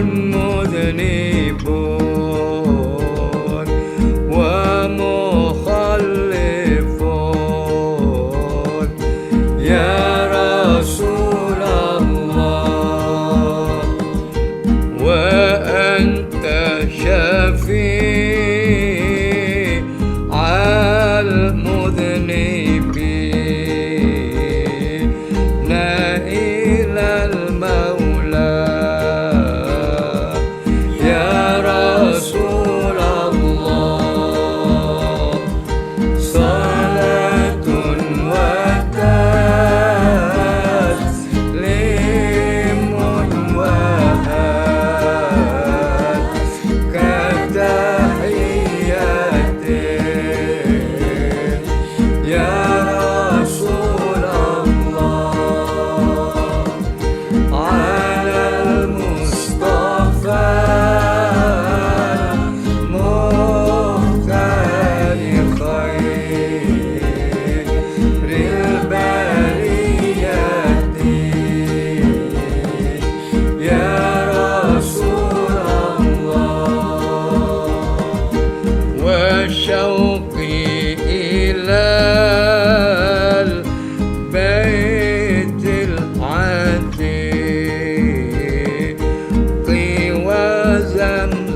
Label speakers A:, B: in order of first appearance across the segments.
A: مذنبون ومخلفون يا رسول الله، وأنت شفيع المذنبين إلى المولى يا رسول الله. صلاة وتسليم وكتحية يا رسول الله على المصطفى المختار خير البرية يا رسول الله. وشوقي إلى البيت العتيق وزمزم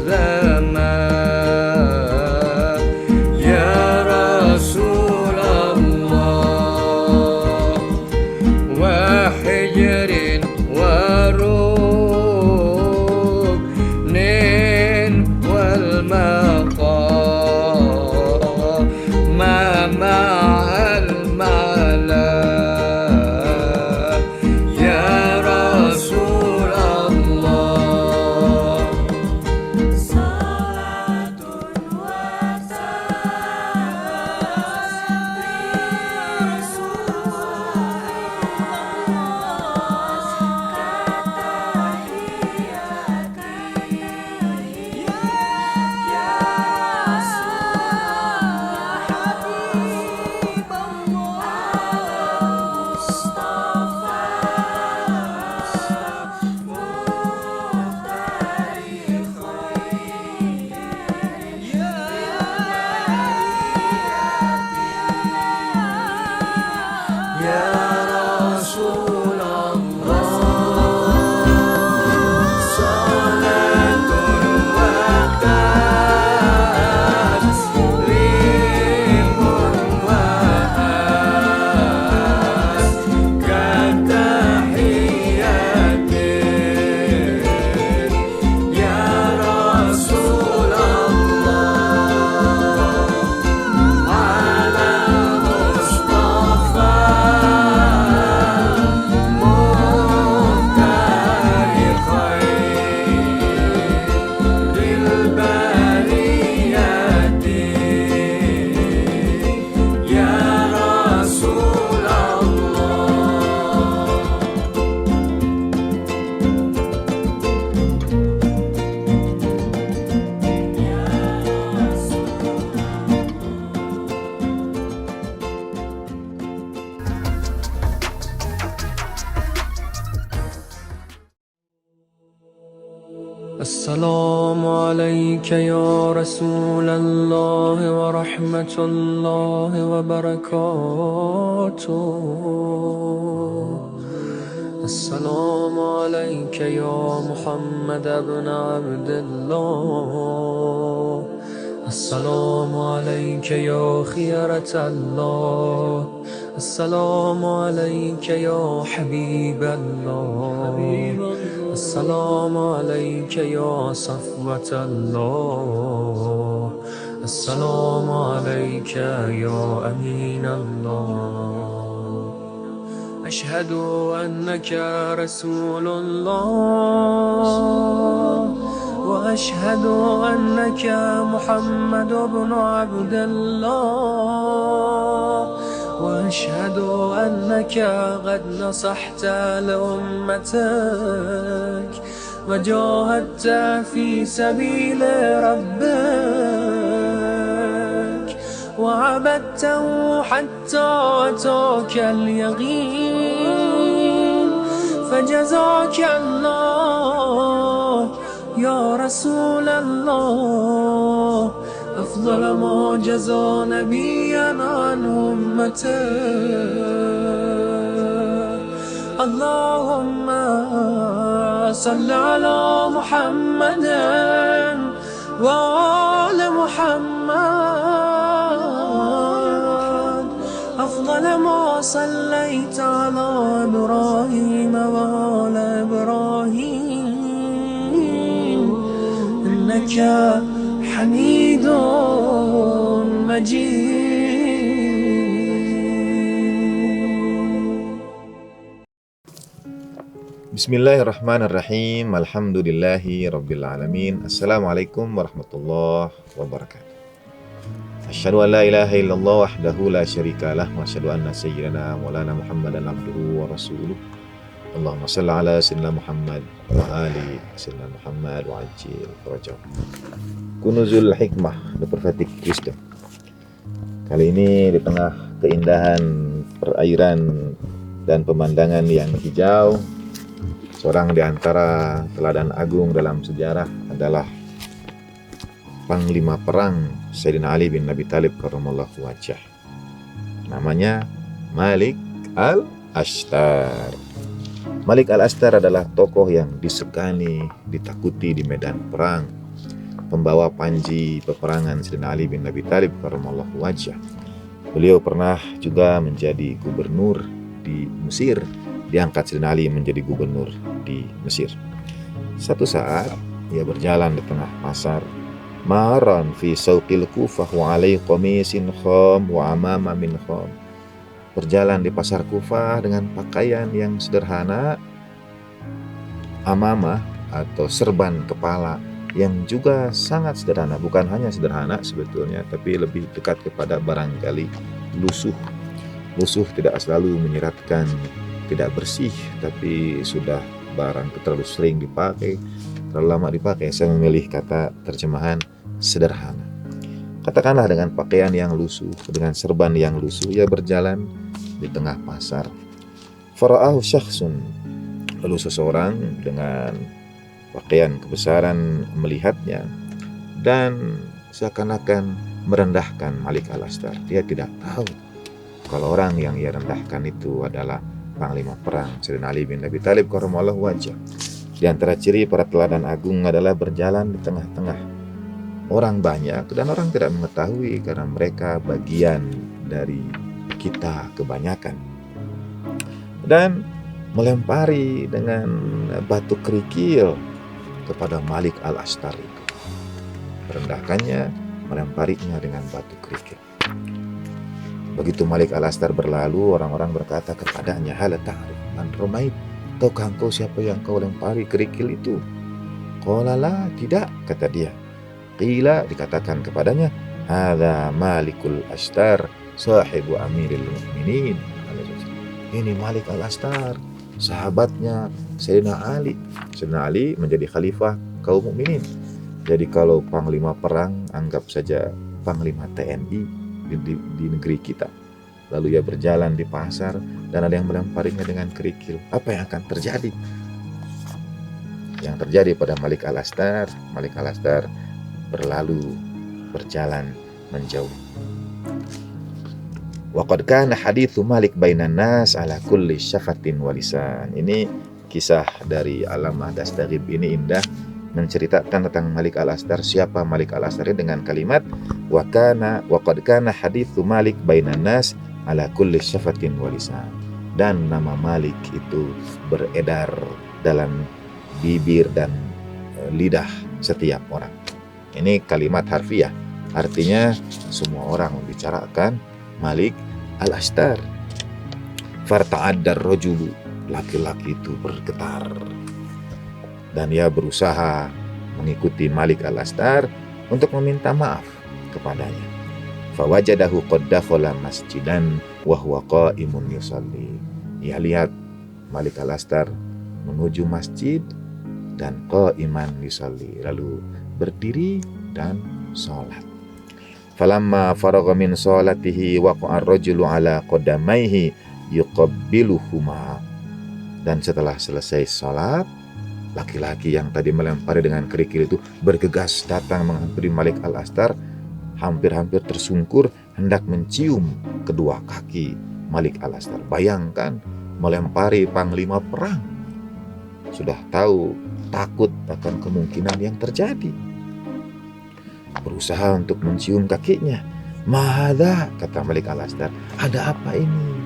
A: يا رسول الله، وحجر وركن والمقام مع المعلى يا رسول الله.
B: صلاة وتسليم كتحيتي يا حبيب الله مصطفى
A: يا رسول الله. صلاة وتسليم كتحية يا رسول الله على المصطفى المختار خير البرية يا رسول الله. السلام عليك يا رسول الله ورحمة الله وبركاته. السلام عليك يا محمد بن عبد الله. السلام عليك يا خيرة الله. السلام عليك يا حبيب الله. السلام عليك يا صفوة الله. السلام عليك يا أمين الله. أشهد أنك رسول الله، وأشهد أنك محمد بن عبد الله، وأشهد أنك قد نصحت لأمتك وجاهدت في سبيل ربك وعبدته حتى أتاك اليقين، فجزاك الله يا رسول الله أفضل ما جزى نبيا عن أمته اللهم صل على محمد وآل محمد أفضل ما صليت على إبراهيم وآل إبراهيم إنك حميد مجيد.
C: Bismillahirrahmanirrahim. Alhamdulillahi Rabbil Alamin. Assalamualaikum warahmatullahi wabarakatuh. Asyhadu an la ilaha illallah wahdahu la syarikalah wa asyhadu anna sayyidina maulana Muhammadan abduhu wa rasuluh. Allahumma shalli ala sayyidina Muhammad wa ali sayyidina Muhammad wa ajil farajah. Kunuzul Hikmah, The Prophetic Wisdom. Kali ini di tengah keindahan perairan dan pemandangan yang hijau, seorang di antara teladan agung dalam sejarah adalah Panglima Perang Sayyidina Ali bin Abi Thalib karramallahu wajhah. Namanya Malik Al-Ashtar. Malik Al-Ashtar adalah tokoh yang disegani, ditakuti di medan perang. Pembawa panji peperangan Sayyidina Ali bin Abi Thalib karramallahu wajhah. Beliau pernah juga menjadi gubernur di Mesir. Diangkat Sayyidina Ali menjadi gubernur di Mesir. Satu saat ia berjalan di tengah pasar, maran fi sauqil Kufah wa alaihi qamisin kham wa amama min kham. Berjalan di pasar Kufah dengan pakaian yang sederhana, amamah atau serban kepala yang juga sangat sederhana. Bukan hanya sederhana sebetulnya, tapi lebih dekat kepada barangkali lusuh. Lusuh tidak selalu menyeratkan, tidak bersih, tapi sudah barang terlalu sering dipakai, terlalu lama dipakai. Saya memilih kata terjemahan sederhana. Katakanlah dengan pakaian yang lusuh, dengan serban yang lusuh, ia berjalan di tengah pasar. Fara'ahu syakhsun, lalu seseorang dengan pakaian kebesaran melihatnya dan seakan-akan merendahkan Malik Al-Ashtar. Dia tidak tahu kalau orang yang ia rendahkan itu adalah Panglima Perang Sayyidina Ali bin Abi Thalib karramallahu wajhah. Di antara ciri para teladan agung adalah berjalan di tengah-tengah orang banyak dan orang tidak mengetahui karena mereka bagian dari kita kebanyakan. Dan melempari dengan batu kerikil kepada Malik Al-Ashtar itu. Merendahkannya, melemparinya dengan batu kerikil. Begitu Malik Al-Ashtar berlalu, orang-orang berkata kepadanya, hal ta'rif man ramait, tahukah engkau siapa yang kau lempari kerikil itu? Qala la, tidak, kata dia. Qila, dikatakan kepadanya, hadza Malikul Ashtar sahibu Amiril Mukminin. Ini Malik Al-Ashtar, sahabatnya Sayyidina Ali. Sayyidina Ali menjadi khalifah kaum mukminin. Jadi kalau panglima perang, anggap saja panglima TNI di negeri kita. Lalu ia berjalan di pasar dan ada yang melemparinya dengan kerikil. Apa yang akan terjadi? Yang terjadi pada Malik Al-Ashtar, Malik Al-Ashtar berlalu, berjalan menjauh. Wa qad kana haditsu Malik bainan nas ala kulli syafatin wa lisan. Ini kisah dari Allamah Dastaghib ini indah, menceritakan tentang Malik Al-Ashtar. Siapa Malik Al-Ashtar dengan kalimat wa qad kana haditsu Malik bainan nas ala kulli syafatin wa lisan. Dan nama Malik itu beredar dalam bibir dan lidah setiap orang. Ini kalimat harfiah, artinya semua orang membicarakan Malik Al-Ashtar. Farta'addar rajulu, laki-laki itu bergetar dan ia berusaha mengikuti Malik Al-Ashtar untuk meminta maaf kepadanya. Fawajadahu qad dakhala masjidan wa huwa qa'imun yusalli. Ia lihat Malik Al-Ashtar menuju masjid dan qa'iman yusalli, lalu berdiri dan sholat. Falamma faragha min sholatihi waqa'a ar-rajulu ala qadamaihi yuqabbiluhuma. Dan setelah selesai sholat, Laki-laki yang tadi melempari dengan kerikil itu bergegas datang menghampiri Malik Al-Astar, hampir-hampir tersungkur hendak mencium kedua kaki Malik Al-Astar. Bayangkan, melempari panglima perang. Sudah tahu takut akan kemungkinan yang terjadi. Berusaha untuk mencium kakinya. "Mahadha," kata Malik Al-Astar, "ada apa ini?"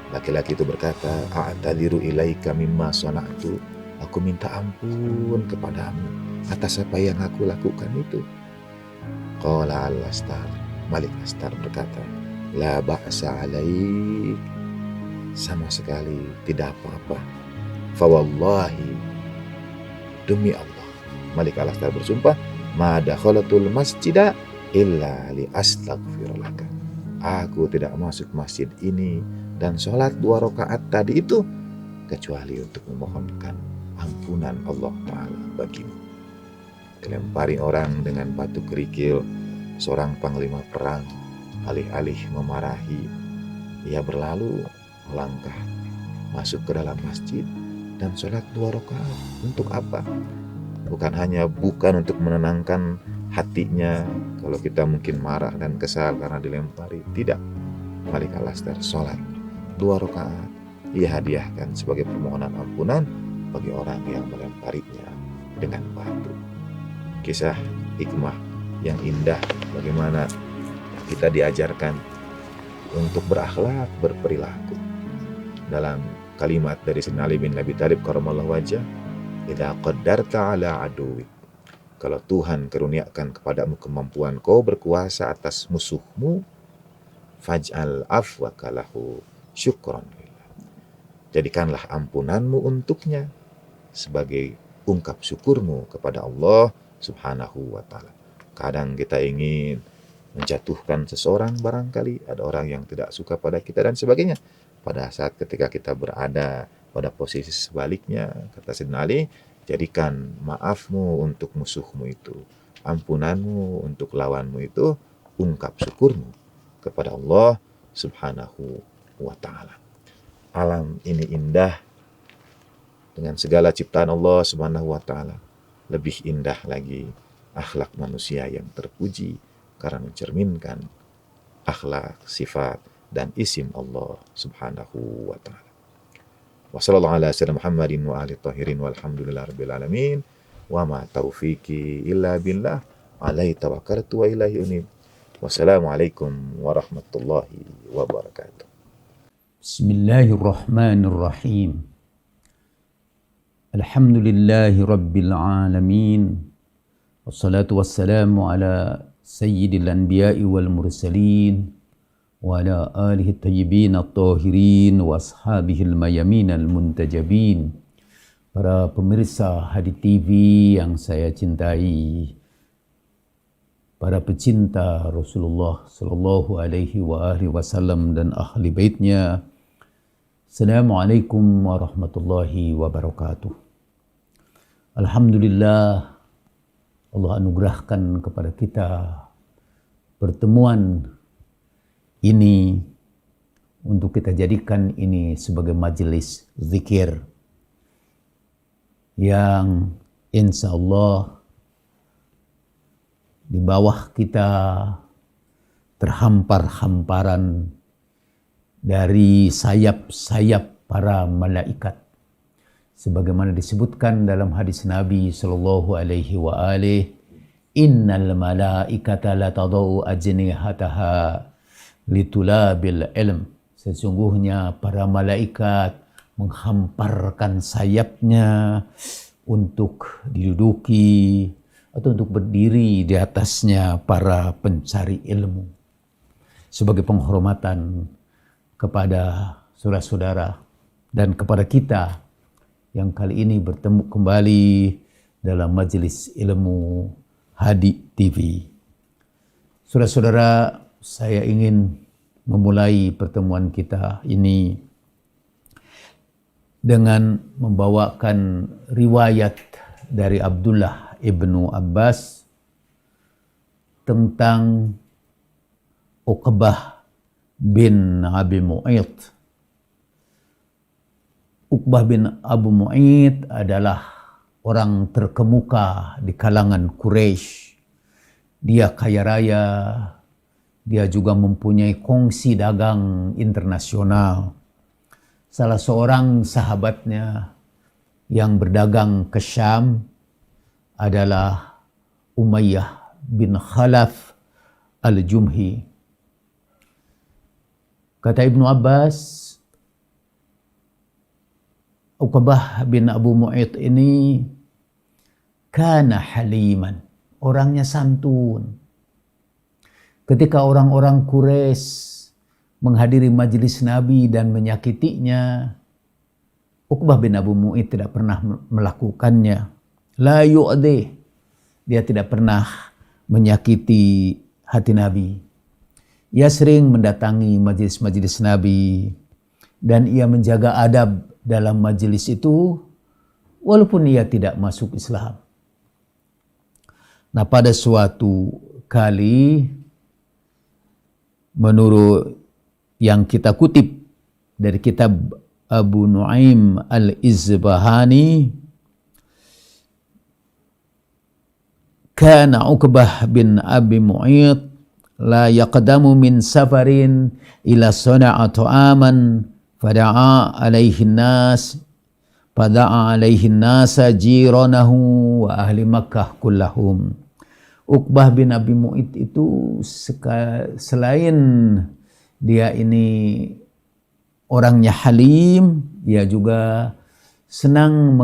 C: Laki-laki itu berkata, "A'tadiru ilaika mimma sona'tu." Aku minta ampun kepadamu atas apa yang aku lakukan itu. Qala Al-Astar, Malik Astar berkata, "La ba'sa alaik." Sama sekali tidak apa-apa. Fawallahi, demi Allah, Malik Al-Astar bersumpah, "Ma dakhalatul masjida illa li astaghfirulaka." Aku tidak masuk masjid ini dan sholat 2 rakaat tadi itu kecuali untuk memohonkan ampunan Allah Ta'ala bagimu. Dilempari orang dengan batu kerikil, seorang panglima perang, alih-alih memarahi, ia berlalu melangkah masuk ke dalam masjid dan sholat 2 rakaat. Untuk apa? Bukan untuk menenangkan hatinya kalau kita mungkin marah dan kesal karena dilempari. Tidak. Malik Al-Astar sholat 2 rakaat. Ia hadiahkan sebagai permohonan ampunan bagi orang yang melemparinya dengan batu. Kisah hikmah yang indah bagaimana kita diajarkan untuk berakhlak, berperilaku. Dalam kalimat dari Sayyidina Ali bin Abi Thalib karramallahu wajhah, "Idza qaddarta ala aduwik." Kalau Tuhan karuniakan kepadamu kemampuan kau berkuasa atas musuhmu, faj'al afwaka lahu syukran lillah. Jadikanlah ampunanmu untuknya sebagai ungkap syukurmu kepada Allah Subhanahu wa Ta'ala. Kadang kita ingin menjatuhkan seseorang, barangkali ada orang yang tidak suka pada kita dan sebagainya. Pada saat ketika kita berada pada posisi sebaliknya, kata Sayyidina Ali, jadikan maafmu untuk musuhmu itu, ampunanmu untuk lawanmu itu, ungkap syukurmu kepada Allah Subhanahu wa Ta'ala. Alam ini indah dengan segala ciptaan Allah Subhanahu wa Ta'ala. Lebih indah lagi akhlak manusia yang terpuji karena mencerminkan akhlak, sifat, dan isim Allah Subhanahu wa Ta'ala. Wa sallallahu ala sayyidina Muhammadin wa alihi tahirin walhamdulillahi rabbil alamin. Wa ma taufiqi illa billah, alaihi tawakkaltu wa ilaihi unib. Wassalamualaikum warahmatullahi wabarakatuh.
D: Bismillahirrahmanirrahim. Alhamdulillahi rabbil alamin. Wassalatu wassalamu ala sayyidil anbiya'i wal mursalin wa ala alihi tayyibin at-tahirin wa ashabihil mayamin al-muntajabin. Para pemirsa Hadi TV yang saya cintai, para pecinta Rasulullah sallallahu alaihi wa alihi wasallam dan ahli baitnya, Assalamualaikum warahmatullahi wabarakatuh. Alhamdulillah, Allah anugerahkan kepada kita pertemuan ini untuk kita jadikan ini sebagai majelis zikir yang insya Allah di bawah kita terhampar-hamparan dari sayap-sayap para malaikat. Sebagaimana disebutkan dalam hadis Nabi sallallahu alaihi wa alihi, "Innal malaikata la tadau ajnihataha litulabil ilm." Sesungguhnya para malaikat menghamparkan sayapnya untuk diduduki atau untuk berdiri di atasnya para pencari ilmu. Sebagai penghormatan kepada saudara-saudara dan kepada kita yang kali ini bertemu kembali dalam majelis ilmu Hadi TV. Saudara-saudara, saya ingin memulai pertemuan kita ini dengan membawakan riwayat dari Abdullah ibnu Abbas tentang Uqbah bin Abi Mu'ayth. Uqbah bin Abu Mu'id adalah orang terkemuka di kalangan Quraisy. Dia kaya raya, dia juga mempunyai kongsi dagang internasional. Salah seorang sahabatnya yang berdagang ke Syam adalah Umayyah bin Khalaf al-Jumhi. Kata Ibnu Abbas, Uqbah bin Abu Mu'id ini kana haliman, orangnya santun. Ketika orang-orang Quraisy menghadiri majelis Nabi dan menyakitinya, Uqbah bin Abu Mu'id tidak pernah melakukannya. La yu'di, dia tidak pernah menyakiti hati Nabi. Ia sering mendatangi majelis-majelis Nabi dan ia menjaga adab dalam majelis itu walaupun ia tidak masuk Islam. Nah, pada suatu kali menurut yang kita kutip dari kitab Abu Nuaim Al-Izbahani, kana Uqbah bin Abi Mu'id la yaqdamu min safarin ila sana'a ta'aman fada'a alaihi nas jiranahu wa ahli Makkah kullahum. Uqbah bin Abi Mu'id itu selain dia ini orangnya halim, dia juga senang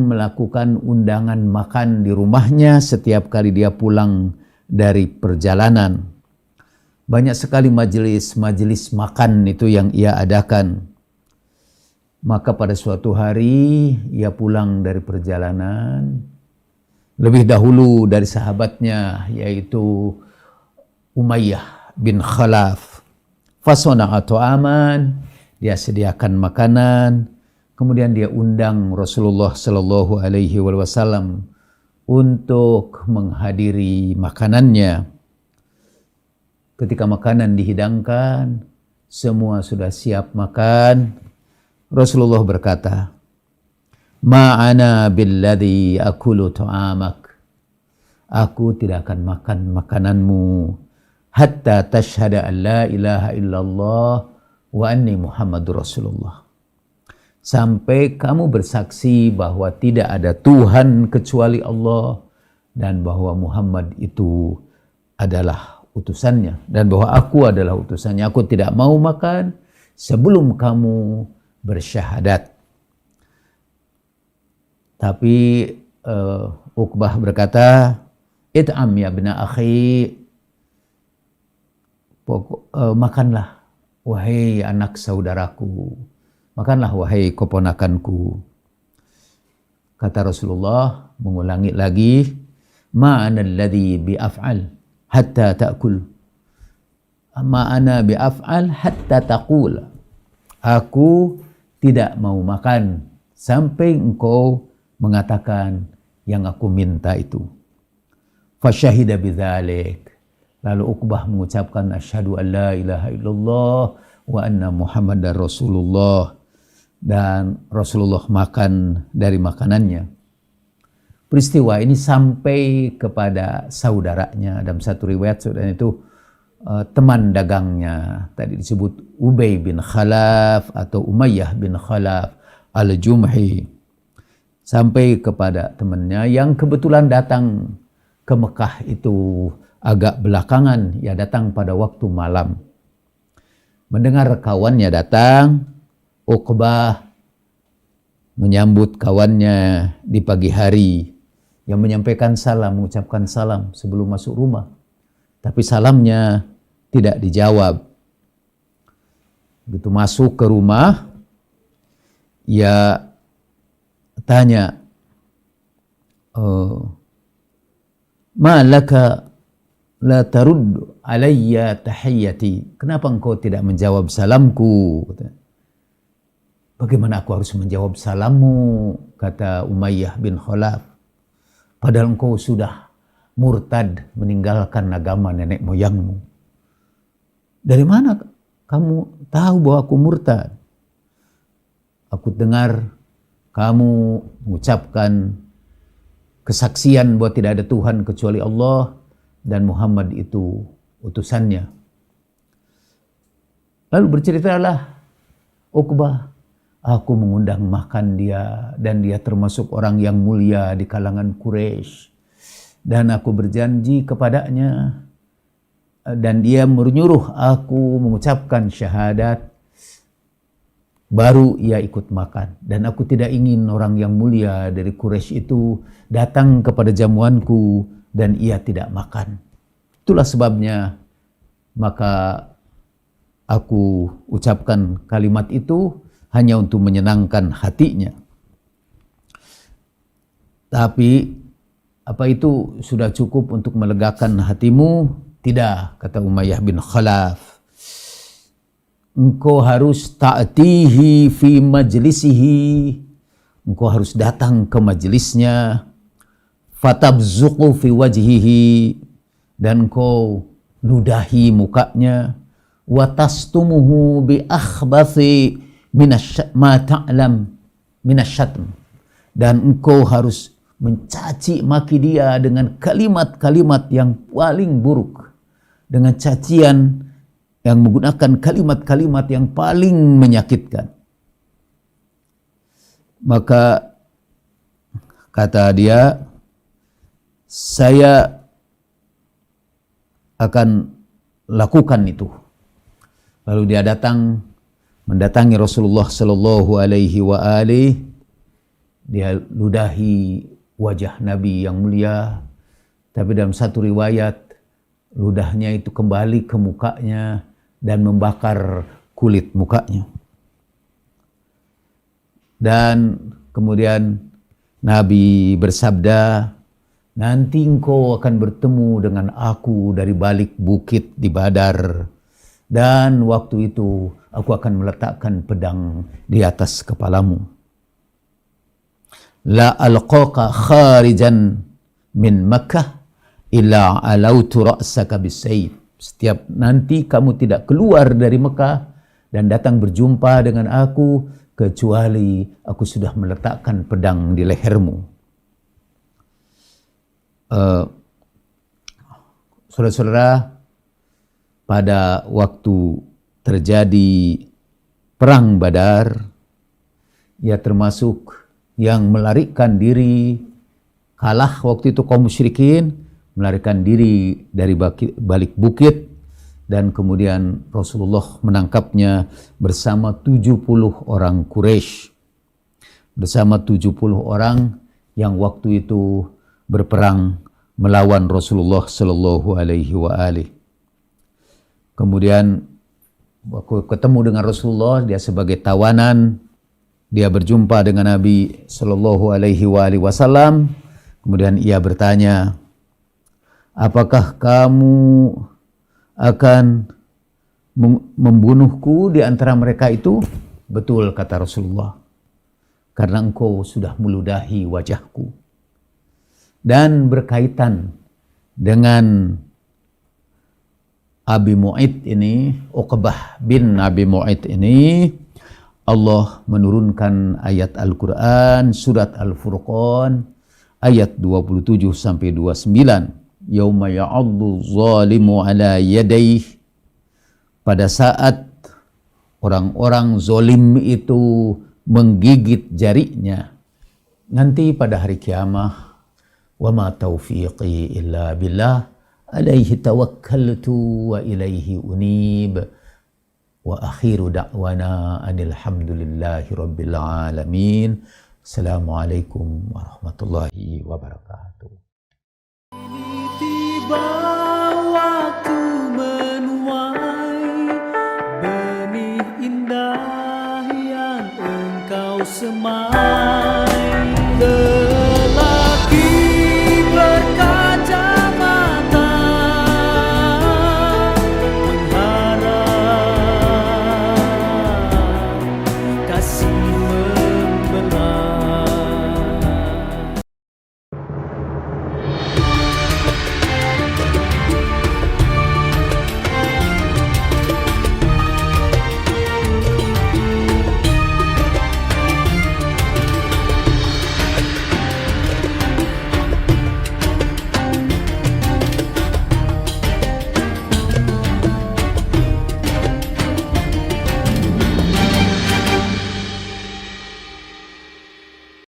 D: melakukan undangan makan di rumahnya setiap kali dia pulang dari perjalanan. Banyak sekali majelis makan itu yang ia adakan. Maka pada suatu hari ia pulang dari perjalanan lebih dahulu dari sahabatnya, yaitu Umayyah bin Khalaf. Fasana'a ta'aman, dia sediakan makanan, kemudian dia undang Rasulullah sallallahu alaihi wasallam untuk menghadiri makanannya. Ketika makanan dihidangkan, semua sudah siap makan. Rasulullah berkata, "Ma'ana billadhi akulu ta'amak." Aku tidak akan makan makananmu hatta tashhada an la ilaha illallah wa anni Muhammadur Rasulullah. Sampai kamu bersaksi bahwa tidak ada Tuhan kecuali Allah dan bahwa Muhammad itu adalah utusannya dan bahwa aku adalah utusannya. Aku tidak mau makan sebelum kamu bersyahadat. Tapi Uqbah berkata, "It'am ya bna akhi." Makanlah wahai anak saudaraku. Makanlah wahai keponakanku. Kata Rasulullah mengulangi lagi, "Ma ana alladhi bi'af'al hatta ta'kul." Ma ana bi'af'al hatta taqul. Aku tidak mau makan sampai engkau mengatakan yang aku minta itu. Fasyahida bidzalik. Lalu Uqbah mengucapkan asyhadu an la ilaha illallah wa anna Muhammadar Rasulullah, dan Rasulullah makan dari makanannya. Peristiwa ini sampai kepada saudaranya. Dalam satu riwayat saudara itu teman dagangnya, tadi disebut Ubay bin Khalaf atau Umayyah bin Khalaf al-Jumhi, sampai kepada temannya yang kebetulan datang ke Mekah itu agak belakangan. Ya, datang pada waktu malam. Mendengar kawannya datang, Uqbah menyambut kawannya di pagi hari, yang menyampaikan salam, mengucapkan salam sebelum masuk rumah. Tapi salamnya tidak dijawab. Begitu masuk ke rumah, ia tanya, "Ma laka la tarud alayya tahiyyati?" Kenapa engkau tidak menjawab salamku? Bagaimana aku harus menjawab salammu? Kata Umayyah bin Khalaf. Padahal engkau sudah murtad, meninggalkan agama nenek moyangmu. Dari mana kamu tahu bahwa aku murtad? aku dengar kamu mengucapkan kesaksian bahwa tidak ada Tuhan kecuali Allah dan Muhammad itu utusannya. Lalu berceritalah Uqbah, aku mengundang makan dia dan dia termasuk orang yang mulia di kalangan Quraisy. Dan aku berjanji kepadanya dan dia menyuruh aku mengucapkan syahadat, baru ia ikut makan. Dan aku tidak ingin orang yang mulia dari Quraisy itu datang kepada jamuanku dan ia tidak makan. Itulah sebabnya maka aku ucapkan kalimat itu hanya untuk menyenangkan hatinya. Tapi apa itu sudah cukup untuk melegakan hatimu? Tidak, kata Umayyah bin Khalaf. Engkau harus ta'tihi fi majlisihi. Engkau harus datang ke majlisnya. Fatabzuqu fi wajhihi. Dan engkau ludahi mukanya. Watastumuhu bi akhbathi ma ta'lam minasyatm. Dan engkau harus mencaci maki dia dengan kalimat-kalimat yang paling buruk, dengan cacian yang menggunakan kalimat-kalimat yang paling menyakitkan. Maka kata dia, saya akan lakukan itu. Lalu dia mendatangi Rasulullah sallallahu alaihi wa alihi. Dia ludahi wajah Nabi yang mulia, tapi dalam satu riwayat ludahnya itu kembali ke mukanya dan membakar kulit mukanya. Dan kemudian Nabi bersabda, nanti engkau akan bertemu dengan aku dari balik bukit di Badar. Dan waktu itu aku akan meletakkan pedang di atas kepalamu. La alqaqa kharijan min Makkah illa alautu ra'saka bisayf. Setiap nanti kamu tidak keluar dari Mekah dan datang berjumpa dengan aku kecuali aku sudah meletakkan pedang di lehermu. Saudara-saudara, pada waktu terjadi perang Badar, ia termasuk yang melarikan diri, kalah waktu itu kaum musyrikin, melarikan diri dari balik bukit, dan kemudian Rasulullah menangkapnya bersama 70 orang Quraisy, bersama 70 orang yang waktu itu berperang melawan Rasulullah sallallahu alaihi wa alihi. Kemudian waktu ketemu dengan Rasulullah, dia sebagai tawanan, dia berjumpa dengan Nabi sallallahu alaihi wasallam. Kemudian ia bertanya, apakah kamu akan membunuhku di antara mereka itu? Betul, kata Rasulullah, karena engkau sudah meludahi wajahku. Dan berkaitan dengan Abi Mu'ayth ini, Uqbah bin Abi Mu'ayth ini, Allah menurunkan ayat Al-Quran, surat Al-Furqan, ayat 27 sampai 29. Yauma ya'addu zalimu ala yadayh. Pada saat orang-orang zolim itu menggigit jarinya. Nanti pada hari kiamah, wa ma taufiqi illa billah. Alaihi tawakkaltu wa ilaihi unib. Wa akhiru da'wana anilhamdulillahi rabbil alamin. Assalamualaikum warahmatullahi wabarakatuh.
A: Tiba waktu menuai benih indah yang engkau semai.